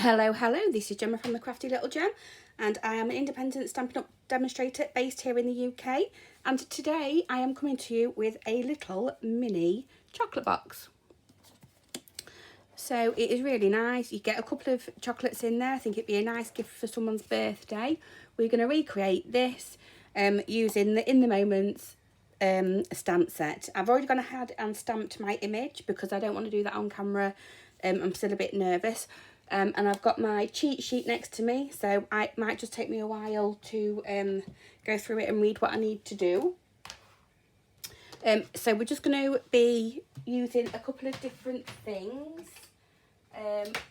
Hello, this is Gemma from the Crafty Little Gem, and I am an independent Stampin' Up demonstrator based here in the UK, and today I am coming to you with a little mini chocolate box. So it is really nice. You get a couple of chocolates in there. I think it'd be a nice gift for someone's birthday. We're going to recreate this using the In the Moments stamp set. I've already gone ahead and stamped my image because I don't want to do that on camera. I'm still a bit nervous. And I've got my cheat sheet next to me, so it might just take me a while to go through it and read what I need to do. So we're just going to be using a couple of different things.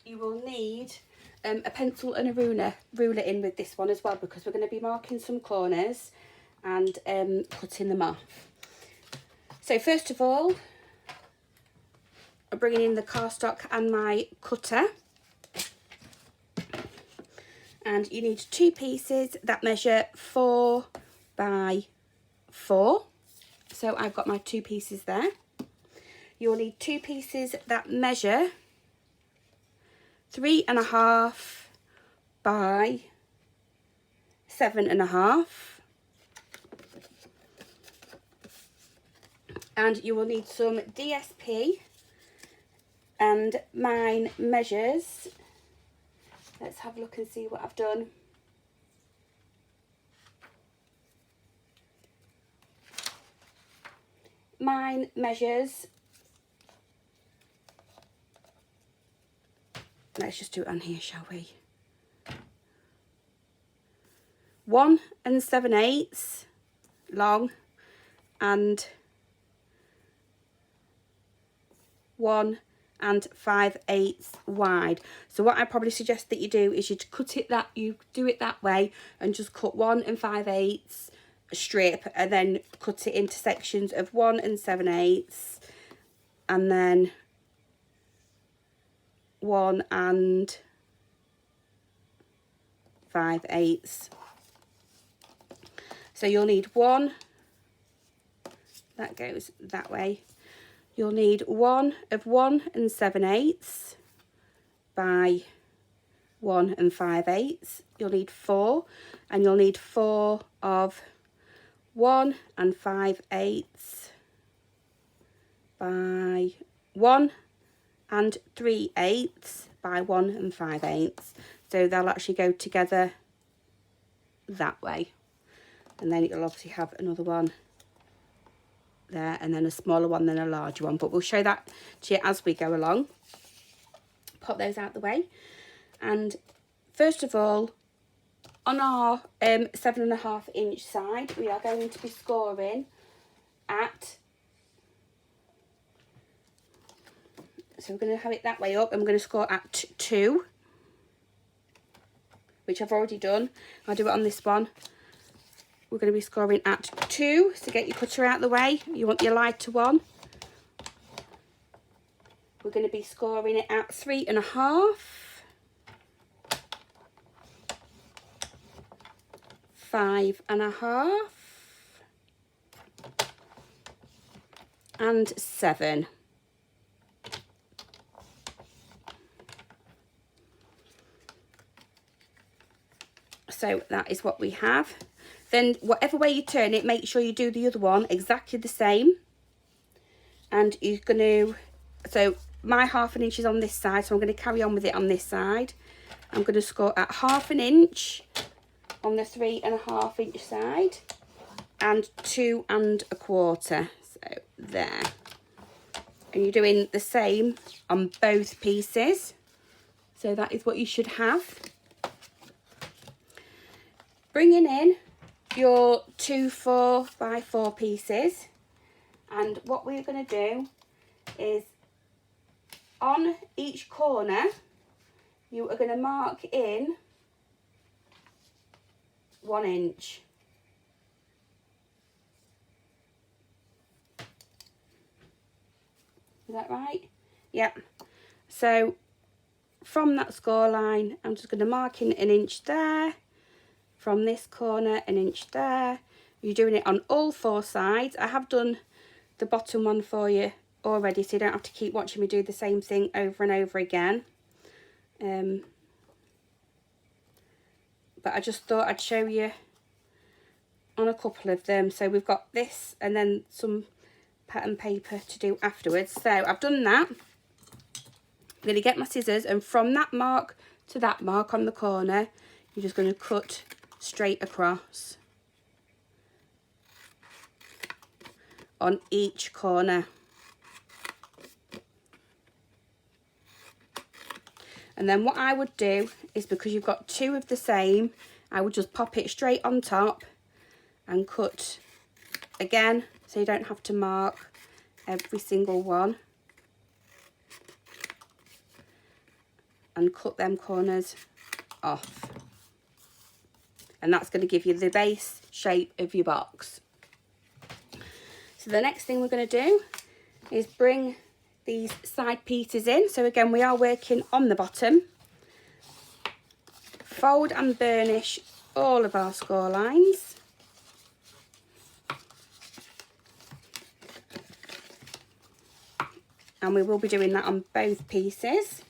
You will need a pencil and a ruler in with this one as well, because we're going to be marking some corners and cutting them off. So first of all, I'm bringing in the cardstock and my cutter. And you need two pieces that measure 4 by 4. So I've got my two pieces there. You'll need two pieces that measure 3.5 by 7.5. And you will need some DSP, and mine measures, let's have a look and see what I've done. Mine measures, let's just do it on here, shall we? 1 7/8 long and 1 5/8 wide. So what I probably suggest that you do is you do it that way and just cut 1 5/8 strip, and then cut it into sections of 1 7/8 and then 1 5/8. So you'll need one that goes that way. You'll need 1 1 7/8 by 1 5/8. You'll need 4, and you'll need 4 of 1 5/8 by 1 3/8 by 1 5/8. So they'll actually go together that way, and then you'll obviously have another one there, and then a smaller one, then a larger one, but we'll show that to you as we go along. Pop those out the way, and first of all, on our 7.5 inch side, we are going to be scoring at, so we're going to have it that way up, and we're going to score at 2, which I've already done. I'll do it on this one. We're going to be scoring at 2, so get your cutter out the way. You want your lighter one. We're going to be scoring it at 3.5, 5.5, and 7. So that is what we have. Then whatever way you turn it, make sure you do the other one exactly the same. And you're going to, so my 1/2 inch is on this side, so I'm going to carry on with it on this side. I'm going to score at 1/2 inch on the 3.5 inch side, and 2.25. So there. And you're doing the same on both pieces. So that is what you should have. Bringing in your 2 4 by 4 pieces, and what we're going to do is on each corner you are going to mark in 1 inch. Is that right? Yep. So from that score line, I'm just going to mark in 1 inch there. From this corner, 1 inch there. You're doing it on all 4 sides. I have done the bottom one for you already, so you don't have to keep watching me do the same thing over and over again. but I just thought I'd show you on a couple of them. So we've got this and then some pattern paper to do afterwards. So I've done that. I'm going to get my scissors, and from that mark to that mark on the corner, you're just going to cut straight across on each corner. And then what I would do is, because you've got two of the same, I would just pop it straight on top and cut again, so you don't have to mark every single one, and cut them corners off. And that's going to give you the base shape of your box. So the next thing we're going to do is bring these side pieces in. So again, we are working on the bottom. Fold and burnish all of our score lines. And we will be doing that on both pieces.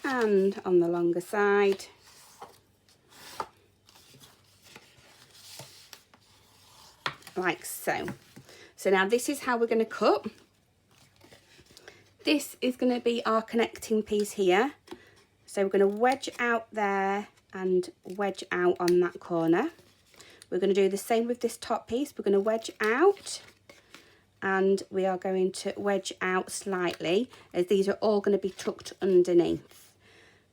And on the longer side. Like so. So now this is how we're going to cut. This is going to be our connecting piece here. So we're going to wedge out there and wedge out on that corner. We're going to do the same with this top piece. We're going to wedge out, and we are going to wedge out slightly, as these are all going to be tucked underneath.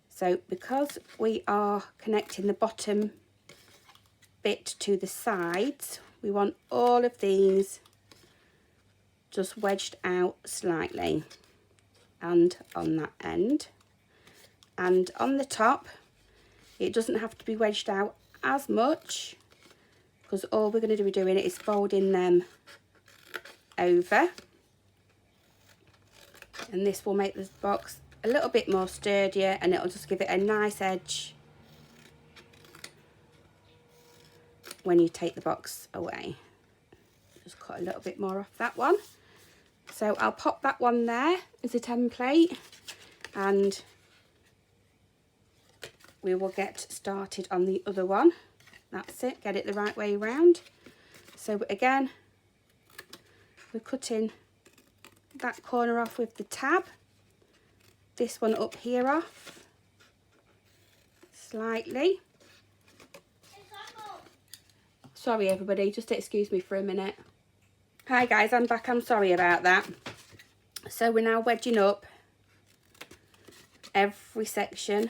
So because we are connecting the bottom bit to the sides, we want all of these just wedged out slightly, and on that end. And on the top, it doesn't have to be wedged out as much, because all we're going to be doing is folding them over. And this will make this box a little bit more sturdier, and it'll just give it a nice edge when you take the box away. Just cut a little bit more off that one. So I'll pop that one there as a template, and we will get started on the other one. That's it, get it the right way around. So again, we're cutting that corner off with the tab, this one up here off slightly. Sorry everybody, just excuse me for a minute. Hi guys, I'm back, I'm sorry about that. So we're now wedging up every section.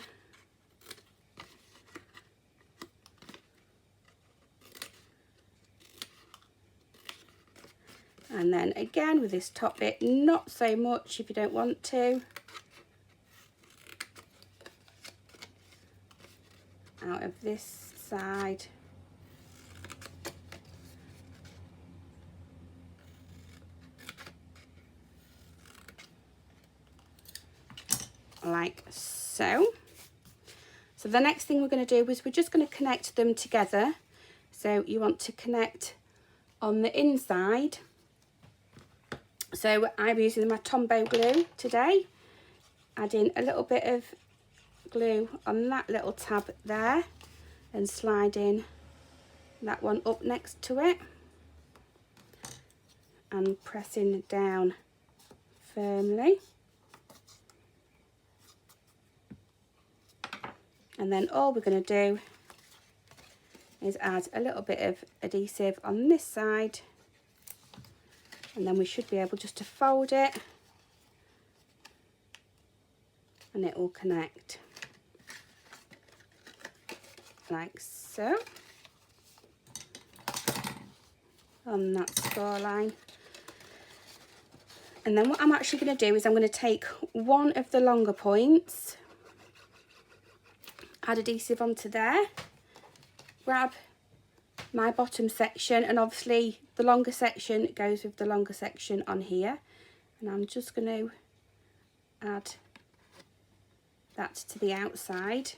And then again with this top bit, not so much if you don't want to. Out of this side. Like so. So the next thing we're going to do is we're just going to connect them together. So you want to connect on the inside. So I'm using my Tombow glue today, adding a little bit of glue on that little tab there and sliding that one up next to it and pressing down firmly. And then all we're going to do is add a little bit of adhesive on this side, and then we should be able just to fold it and it will connect like so on that score line. And then what I'm actually going to do is I'm going to take one of the longer points, add adhesive onto there, grab my bottom section, and obviously the longer section goes with the longer section on here, and I'm just going to add that to the outside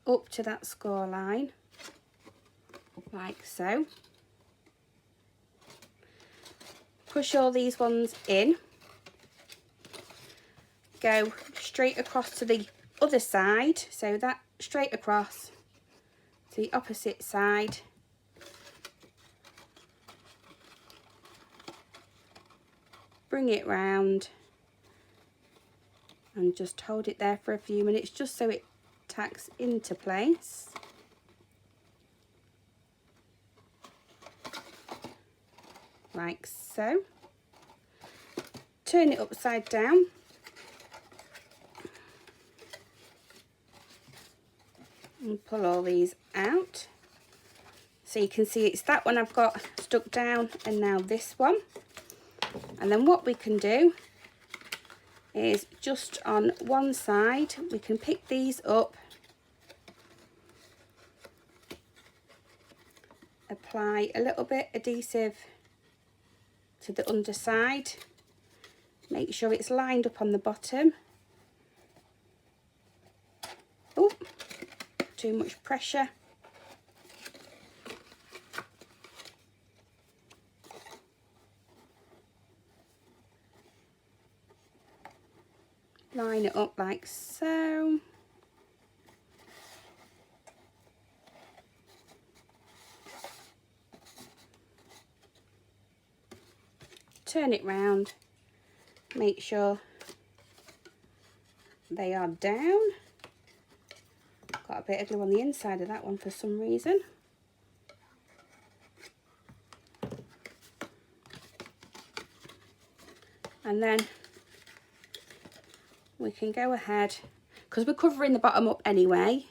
up to that score line like so. push all these ones in, go straight across to the other side, so that straight across to the opposite side, bring it round and just hold it there for a few minutes just so it tacks into place. Like so. Turn it upside down. And pull all these out. So you can see it's that one I've got stuck down and now this one. And then what we can do is just on one side, we can pick these up, apply a little bit adhesive to the underside, make sure it's lined up on the bottom. Oh, too much pressure. Line it up like so. Turn it round, make sure they are down. Got a bit of glue on the inside of that one for some reason. And then we can go ahead, because we're covering the bottom up anyway,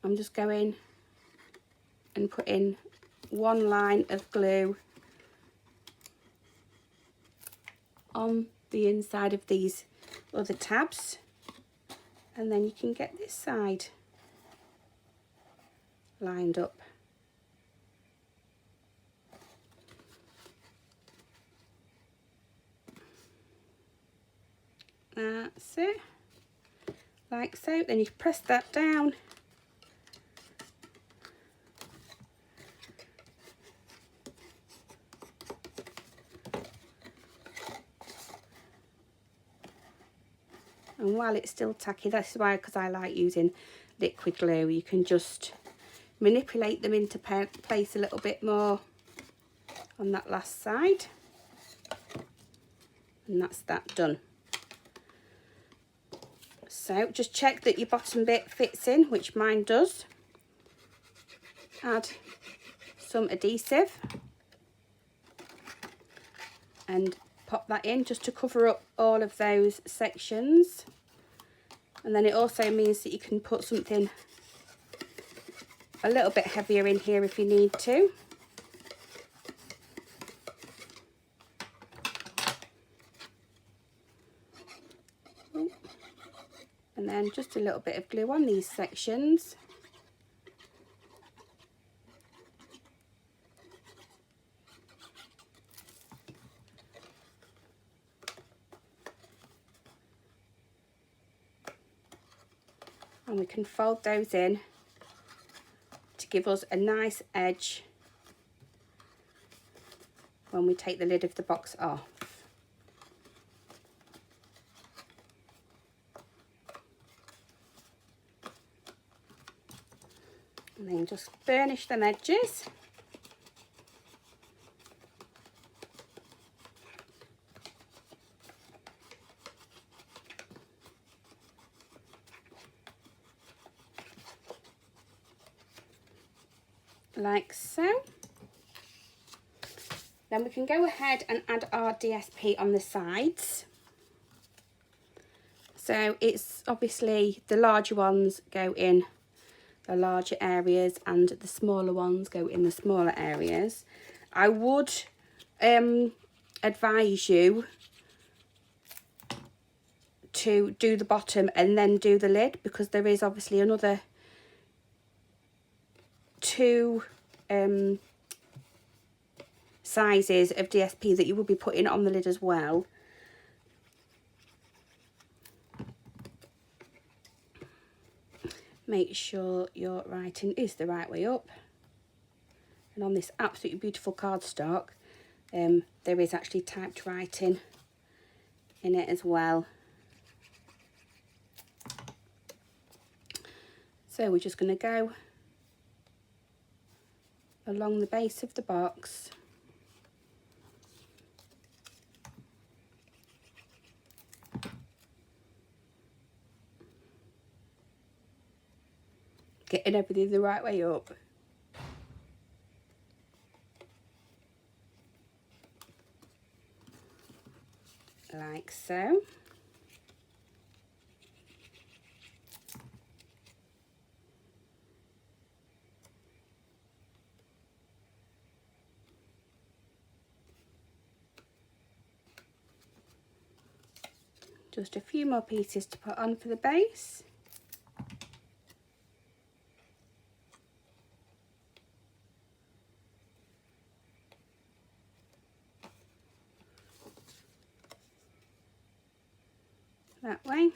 I'm just going and putting one line of glue on the inside of these other tabs, and then you can get this side lined up. That's it, like so. Then you press that down, and while it's still tacky, that's why, because I like using liquid glue, you can just manipulate them into place a little bit more on that last side, and that's that done. So just check that your bottom bit fits in, which mine does. Add some adhesive and pop that in just to cover up all of those sections. And then it also means that you can put something a little bit heavier in here if you need to. And then just a little bit of glue on these sections. And we can fold those in to give us a nice edge when we take the lid of the box off. And then just burnish them edges. Like so. Then we can go ahead and add our DSP on the sides. So it's obviously the larger ones go in the larger areas and the smaller ones go in the smaller areas. I would advise you to do the bottom and then do the lid, because there is obviously another two sizes of DSP that you will be putting on the lid as well. Make sure your writing is the right way up. And on this absolutely beautiful cardstock, there is actually typed writing in it as well. So we're just going to go along the base of the box. Getting everything the right way up. Like so. Just a few more pieces to put on for the base. That way.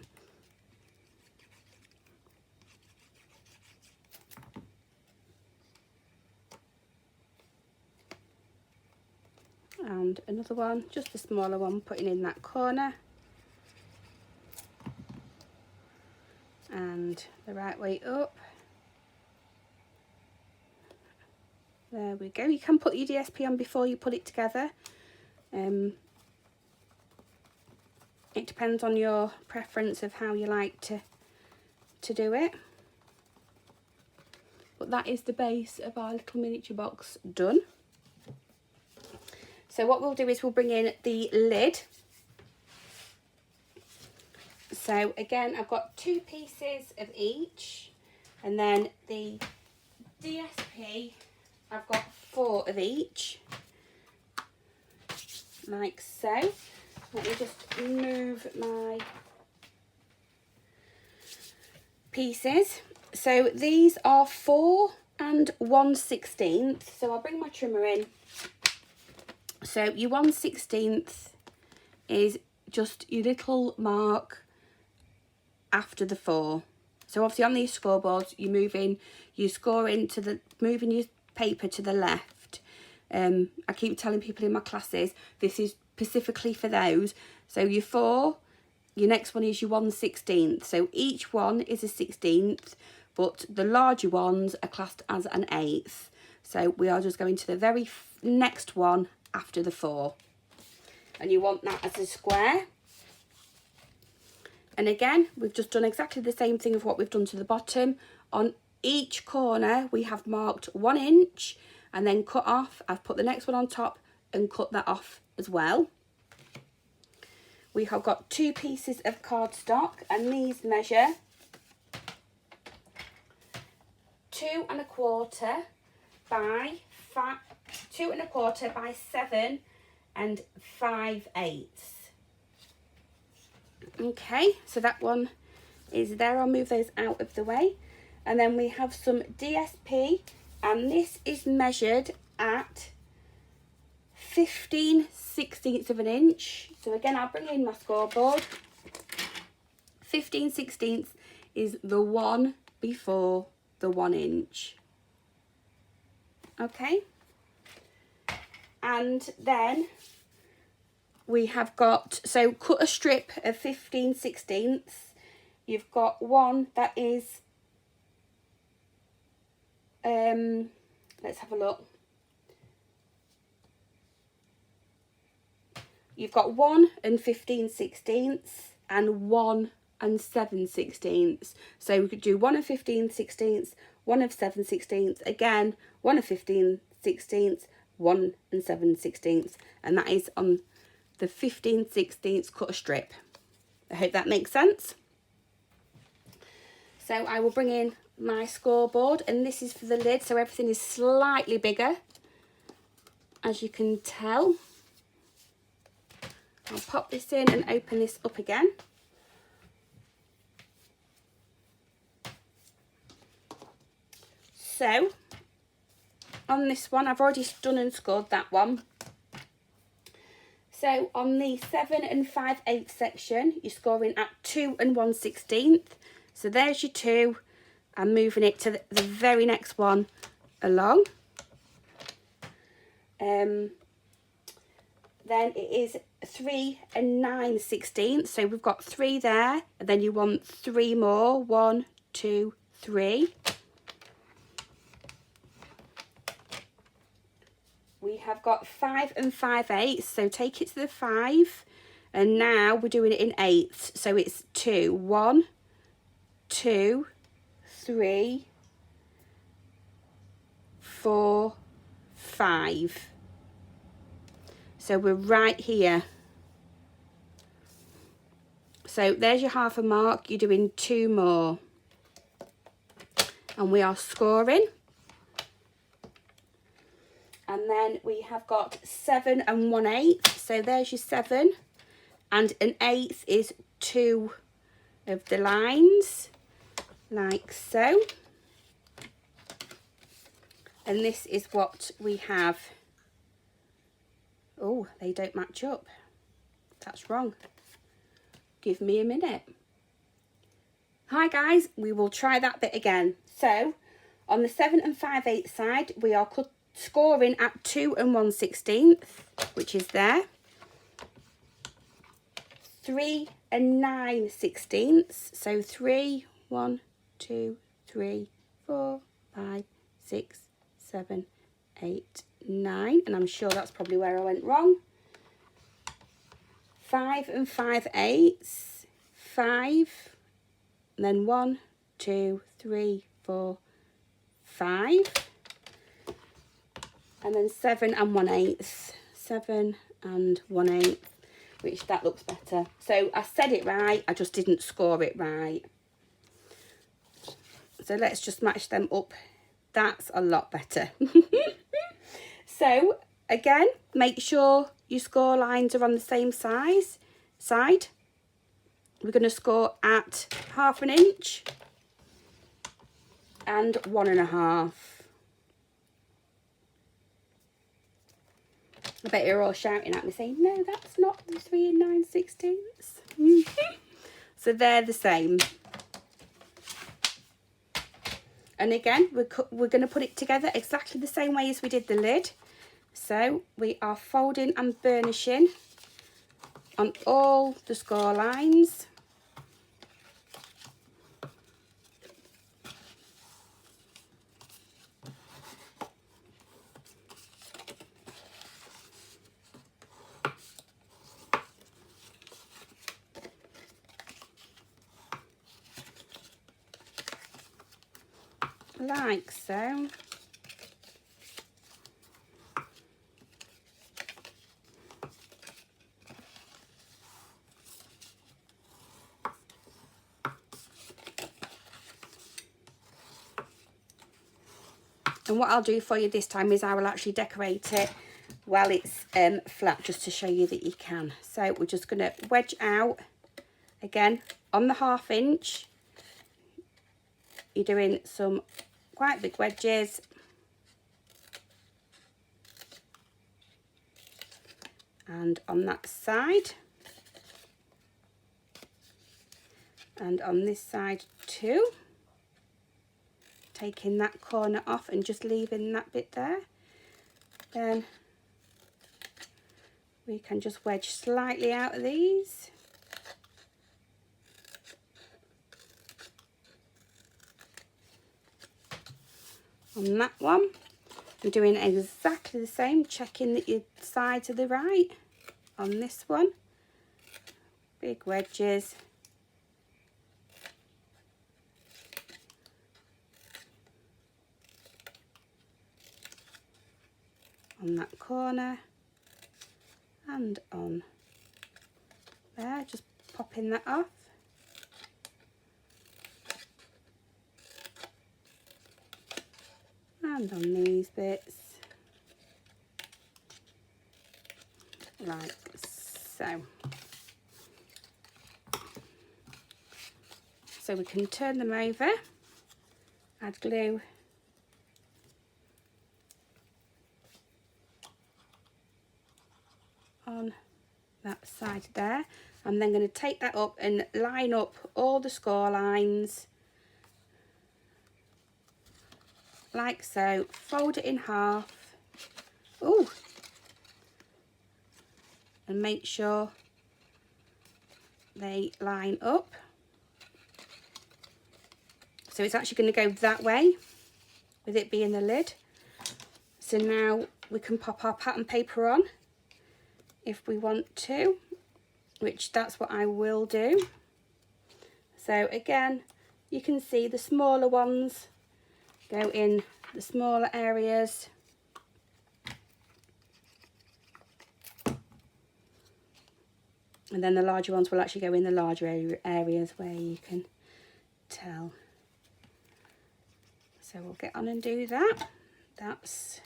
And another one, just a smaller one, putting in that corner. And the right way up. There we go. You can put your DSP on before you put it together. It depends on your preference of how you like to do it. But that is the base of our little miniature box done. So what we'll do is we'll bring in the lid. So again, I've got 2 pieces of each, and then the DSP, I've got 4 of each, like so. Let me just move my pieces. So these are 4 and 1/16. So I'll bring my trimmer in. So your 1/16 is just your little mark after the 4. So obviously on these scoreboards, you're moving your paper to the left. I keep telling people in my classes, this is specifically for those. So your 4, your next one is your 1/16. So each one is a 16th, but the larger ones are classed as an 1/8. So we are just going to the very next one after the 4. And you want that as a square. And again, we've just done exactly the same thing of what we've done to the bottom. On each corner, we have marked 1 inch and then cut off. I've put the next one on top and cut that off as well. We have got 2 pieces of cardstock, and these measure 2 1/4 by 7 and 5/8. Okay, so that one is there. I'll move those out of the way. And then we have some DSP, and this is measured at 15/16 of an inch. So again, I'll bring in my scoreboard. 15/16 is the one before the 1 inch. Okay, and then we have got, so cut a strip of 15/16. You've got one that is, let's have a look. You've got 1 and 15/16 and 1 and 7/16. So we could do 1 and 15/16, 1 of 7/16, again 1 of 15/16, 1 and 7/16, and that is on the 15/16 cut a strip. I hope that makes sense. So I will bring in my scoreboard, and this is for the lid, so everything is slightly bigger, as you can tell. I'll pop this in and open this up again. So on this one, I've already done and scored that one. So on the 7 and 5/8 section, you're scoring at 2 and 1/16. So there's your 2. I'm moving it to the very next one along. then it is 3 9/16. So we've got 3 there, and then you want 3 more. 1, 2, 3. We have got 5 5/8, so take it to the 5, and now we're doing it in 8ths. So it's 2, 1, 2, 3, 4, 5. So we're right here. So there's your half a mark. You're doing 2 more, and we are scoring. And then we have got 7 1/8. So there's your 7, and an 1/8 is 2 of the lines, like so. And this is what we have. Oh, they don't match up. That's wrong. Give me a minute. Hi guys, we will try that bit again. So on the 7 5/8 side, we are scoring at 2 1/16, which is there. 3 9/16. So 3, 1, 2, 3, 4, 5, 6, 7, 8, 9. And I'm sure that's probably where I went wrong. 5 5/8. 5. And then 1, 2, 3, 4, 5. And then 7 1/8. 7 1/8. Which that looks better. So I said it right, I just didn't score it right. So let's just match them up. That's a lot better. So again, make sure your score lines are on the same side. We're going to score at 1/2 inch and 1 1/2. I bet you're all shouting at me saying, no, that's not the 3 9/16. So they're the same. And again, we're going to put it together exactly the same way as we did the lid. So we are folding and burnishing on all the score lines. Like so. And what I'll do for you this time is I will actually decorate it while it's flat, just to show you that you can. So we're just going to wedge out again on the 1/2 inch. You're doing some quite big wedges. And on that side. And on this side too. Taking that corner off and just leaving that bit there. Then we can just wedge slightly out of these. On that one, we're doing exactly the same, checking that your sides are the right. On this one, big wedges. On that corner and on there, just popping that off. And on these bits, like so. So we can turn them over, add glue on that side there. I'm then going to take that up and line up all the score lines like so, fold it in half. Oh, and make sure they line up. So it's actually going to go that way with it being the lid. So now we can pop our pattern paper on if we want to, which that's what I will do. So again, you can see the smaller ones go in the smaller areas. And then the larger ones will actually go in the larger areas where you can tell. So we'll get on and do that. That's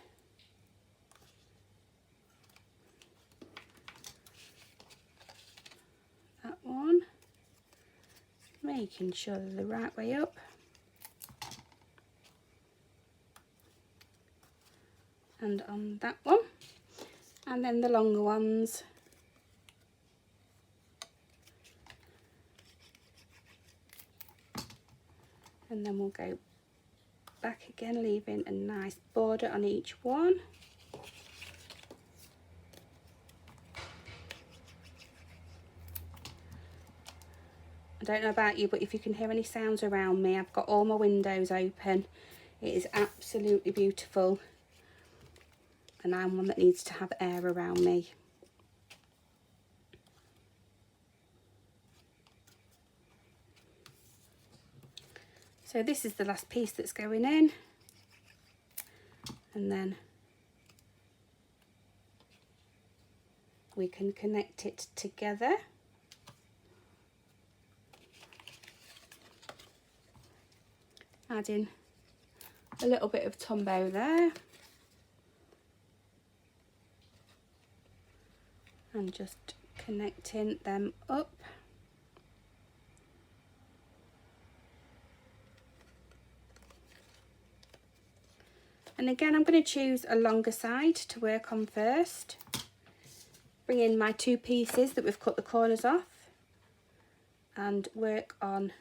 that one. Making sure they're the right way up. And on that one. And then the longer ones. And then we'll go back again, leaving a nice border on each one. I don't know about you, but if you can hear any sounds around me, I've got all my windows open. It is absolutely beautiful. And I'm one that needs to have air around me. So this is the last piece that's going in, and then we can connect it together. Adding a little bit of Tombow there. And just connecting them up. And again, I'm going to choose a longer side to work on first. Bring in my 2 pieces that we've cut the corners off and work on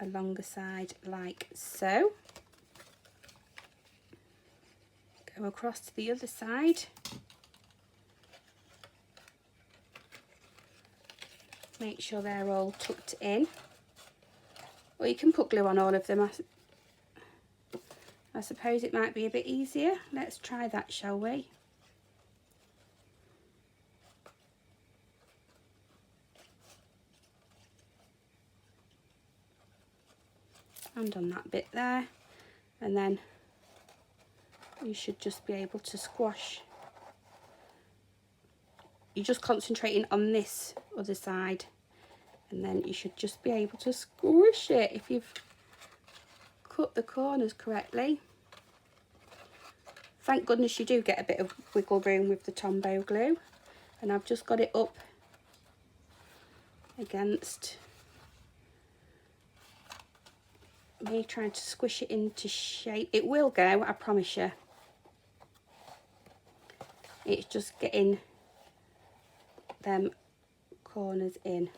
a longer side like so. Go across to the other side. Make sure they're all tucked in. Or you can put glue on all of them. I suppose it might be a bit easier. Let's try that, shall we? And on that bit there. And then you should just be able to squash. You're just concentrating on this other side. And then you should just be able to squish it if you've cut the corners correctly. Thank goodness you do get a bit of wiggle room with the Tombow glue. And I've just got it up against me trying to squish it into shape. It will go, I promise you. It's just getting them corners in.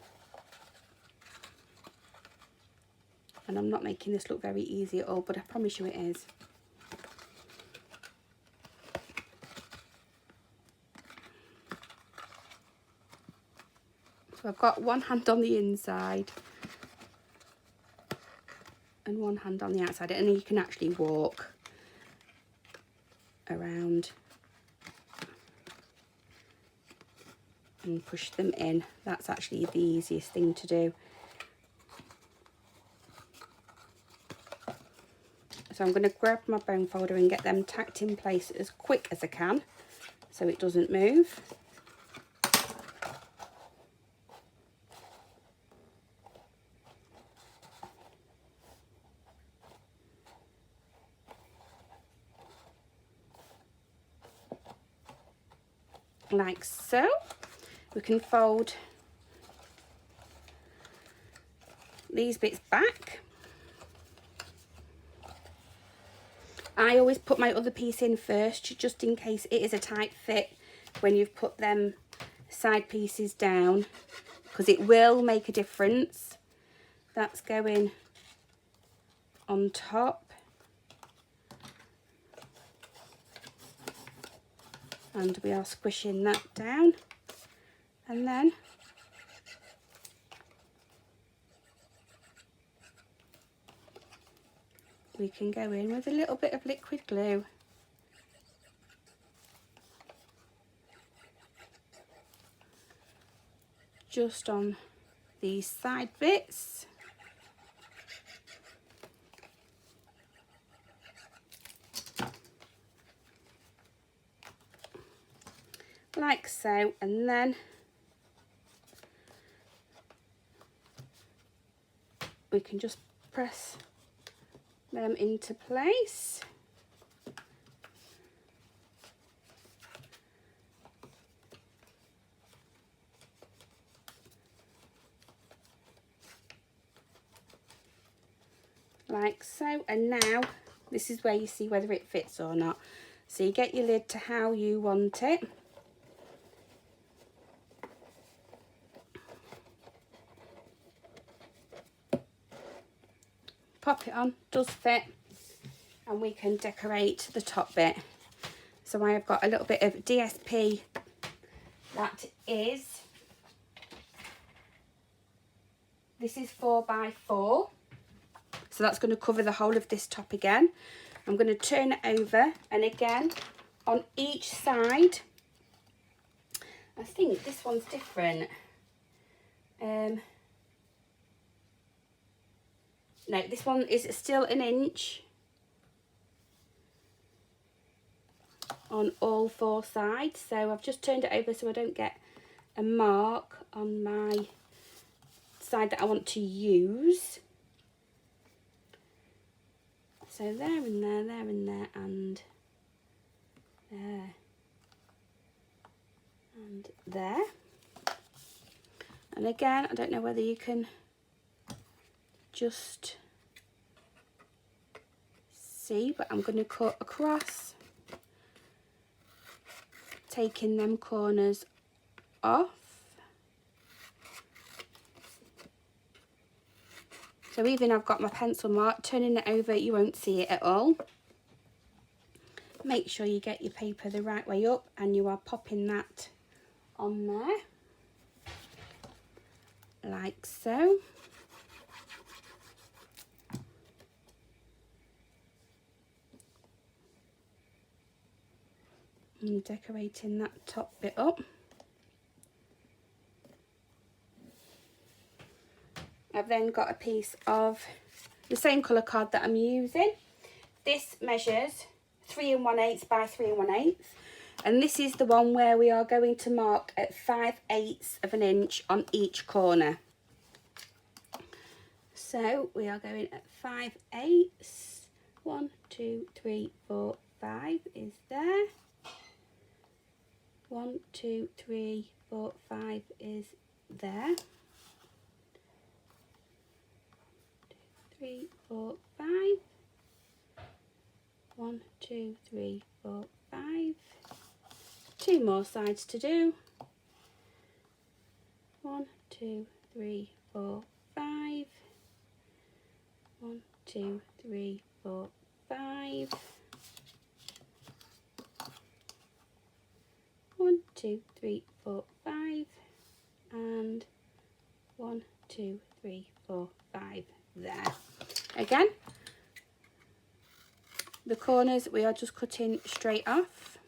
And I'm not making this look very easy at all, but I promise you it is. So I've got one hand on the inside and one hand on the outside, and you can actually walk around and push them in. That's actually the easiest thing to do. So I'm going to grab my bone folder and get them tacked in place as quick as I can so it doesn't move. Like so. We can fold these bits back. I always put my other piece in first, just in case it is a tight fit when you've put them side pieces down, because it will make a difference. That's going on top. and we are squishing that down, and then we can go in with a little bit of liquid glue. Just on these side bits. Like so, and then we can just press them into place. Like so, and now this is where you see whether it fits or not. So you get your lid to how you want it. Pop it on, does fit, and we can decorate the top bit. So I have got a little bit of DSP that is, this is 4x4, so that's going to cover the whole of this top again. I'm going to turn it over, and again on each side, I think this one's different. No, this one is still 1 inch on all 4 sides. So I've just turned it over so I don't get a mark on my side that I want to use. So there and there, there and there, and there and there. And again, I don't know whether you can just see, but I'm going to cut across, taking them corners off. So even I've got my pencil mark, turning it over you won't see it at all. Make sure you get your paper the right way up and you are popping that on there like so. And decorating that top bit up. I've then got a piece of the same colour card that I'm using. This measures 3 1/8 by 3 1/8, and this is the one where we are going to mark at 5/8 of an inch on each corner. So we are going at 5/8. 1, 2, 3, 4, 5 is there. 1, 2, 3, 4, 5 is there. 3, 4, 5. 1, 2, 3, 4, 5. 2 more sides to do. 1, 2, 3, 4, 5. 1, 2, 3, 4, 5. 1, 2, 3, 4, 5, and 1, 2, 3, 4, 5 there. Again, the corners we are just cutting straight off,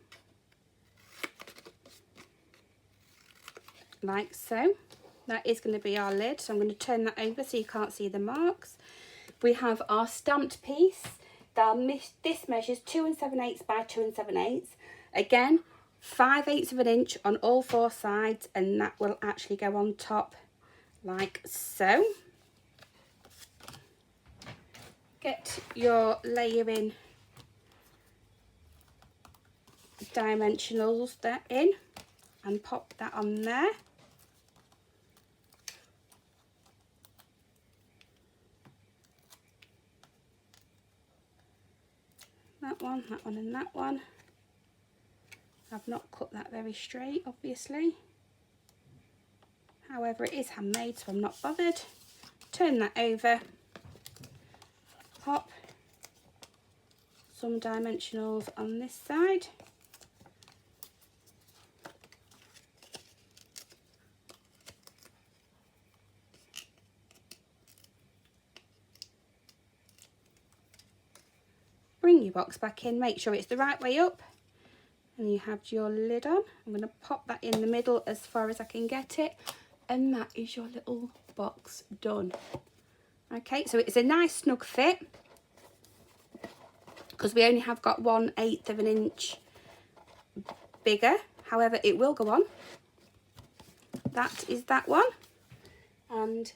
like so. That is going to be our lid, so I'm going to turn that over so you can't see the marks. We have our stamped piece. This measures 2 7/8 by 2 7/8. Again, 5/8 of an inch on all 4 sides, and that will actually go on top like so. Get your layering dimensionals there in and pop that on there. That one and that one. I've not cut that very straight, obviously. However, it is handmade, so I'm not bothered. Turn that over. Pop some dimensionals on this side. bring your box back in, make sure it's the right way up, and you have your lid on. I'm going to pop that in the middle as far as I can get it, and that is your little box done. Okay, so it's a nice snug fit because we only have got 1/8 of an inch bigger. However, it will go on. That is that one, and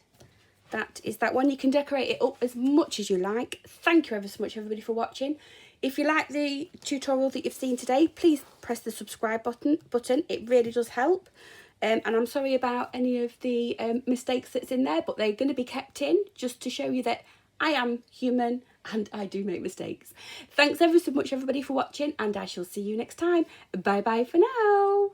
that is that one. You can decorate it up as much as you like. Thank you ever so much, everybody, for watching. If you like the tutorial that you've seen today, please press the subscribe button. It really does help. And I'm sorry about any of the mistakes that's in there, but they're going to be kept in just to show you that I am human and I do make mistakes. Thanks ever so much, everybody, for watching, and I shall see you next time. Bye bye for now.